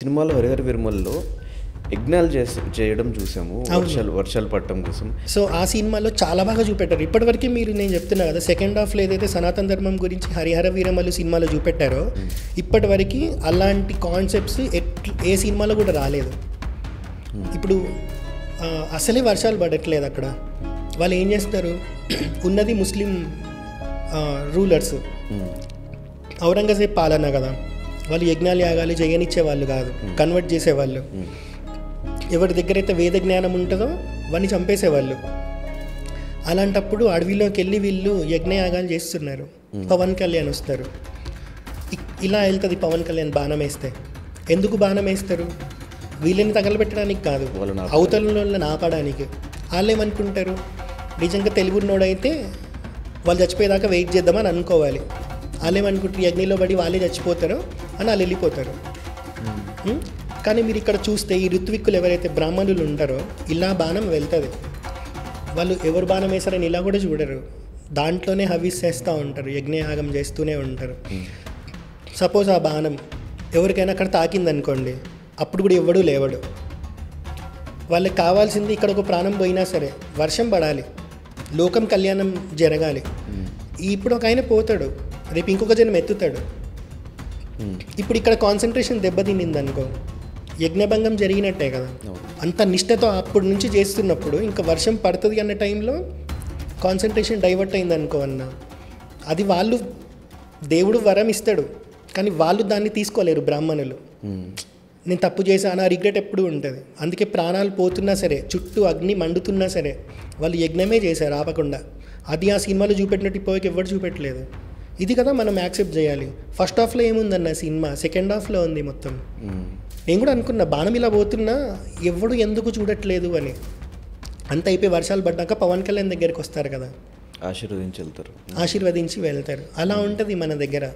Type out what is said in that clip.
సినిమాలో హరిహర వీరమల్లో యజ్ఞాలు చేయడం చూసాము, వర్షాలు పట్టడం కోసం. సో ఆ సినిమాలో చాలా బాగా చూపెట్టారు. ఇప్పటివరకు మీరు నేను చెప్తున్నా కదా, సెకండ్ హాఫ్లో ఏదైతే సనాతన ధర్మం గురించి హరిహర వీరమల్లు సినిమాలో చూపెట్టారో ఇప్పటివరకు అలాంటి కాన్సెప్ట్స్ ఏ సినిమాలో కూడా రాలేదు. ఇప్పుడు అసలే వర్షాలు పడట్లేదు అక్కడ. వాళ్ళు ఏం చేస్తారు, ఉన్నది ముస్లిం రూలర్స్, ఔరంగజేబ్ పాలన కదా, వాళ్ళు యజ్ఞాలు యాగాలు చేయనిచ్చే వాళ్ళు కాదు, కన్వర్ట్ చేసేవాళ్ళు. ఎవరి దగ్గర అయితే వేద జ్ఞానం ఉంటుందో వాడిని చంపేసేవాళ్ళు. అలాంటప్పుడు అడవిలోకి వెళ్ళి వీళ్ళు యజ్ఞయాగాలు చేస్తున్నారు. పవన్ కళ్యాణ్ వస్తారు, ఇలా వెళ్తుంది పవన్ కళ్యాణ్ బాణం వేస్తే. ఎందుకు బాణం వేస్తారు? వీళ్ళని తగలబెట్టడానికి కాదు, అవతలలో ఆపడానికి. వాళ్ళు ఏమనుకుంటారు, నిజంగా తెలుగున్నోడైతే వాళ్ళు చచ్చిపోయేదాకా వెయిట్ చేద్దామని అనుకోవాలి. వాళ్ళు ఏమనుకుంటారు, యజ్ఞలో పడి వాళ్ళే చచ్చిపోతారో అని వాళ్ళు వెళ్ళిపోతారు. కానీ మీరు ఇక్కడ చూస్తే ఈ ఋత్విక్కులు ఎవరైతే బ్రాహ్మణులు ఉంటారో ఇలా బాణం వెళ్తుంది. వాళ్ళు ఎవరు బాణం వేశారని ఇలా కూడా చూడరు, దాంట్లోనే హవిస్ చేస్తూ ఉంటారు, యజ్ఞయాగం చేస్తూనే ఉంటారు. సపోజ్ ఆ బాణం ఎవరికైనా అక్కడ తాకిందనుకోండి, అప్పుడు కూడా ఎవడూ లేవడు. వాళ్ళకి కావాల్సింది ఇక్కడ ఒక ప్రాణం పోయినా సరే వర్షం పడాలి, లోకం కళ్యాణం జరగాలి. ఇప్పుడు ఒక ఆయన పోతాడు, రేపు ఇంకొక జనం ఎత్తుతాడు. ఇప్పుడు ఇక్కడ కాన్సన్ట్రేషన్ దెబ్బతినింది అనుకో, యజ్ఞభంగం జరిగినట్టే కదా. అంత నిష్టతో అప్పటి నుంచి చేస్తున్నప్పుడు ఇంకా వర్షం పడుతుంది అన్న టైంలో కాన్సన్ట్రేషన్ డైవర్ట్ అయింది అనుకో అన్న, అది వాళ్ళు దేవుడు వరం ఇస్తాడు కానీ వాళ్ళు దాన్ని తీసుకోలేరు బ్రాహ్మణులు. నేను తప్పు చేశాను ఆ రిగ్రెట్ ఎప్పుడు ఉంటుంది. అందుకే ప్రాణాలు పోతున్నా సరే, చుట్టూ అగ్ని మండుతున్నా సరే వాళ్ళు యజ్ఞమే చేశారు ఆపకుండా. అది ఆ సినిమాలో చూపెట్టినట్టు ఇప్పటికి ఎవరు చూపెట్టలేదు. ఇది కదా మనం యాక్సెప్ట్ చేయాలి. ఫస్ట్ హాఫ్లో ఏముందన్న సినిమా, సెకండ్ హాఫ్లో ఉంది మొత్తం. నేను కూడా అనుకున్నా బాణం ఇలా పోతున్నా ఎవడు ఎందుకు చూడట్లేదు అని. అంత అయిపోయి వర్షాలు పడ్డాక పవన్ కళ్యాణ్ దగ్గరికి వస్తారు కదా, ఆశీర్వదించి వెళ్తారు. ఆశీర్వదించి వెళ్తారు. అలా ఉంటుంది మన దగ్గర.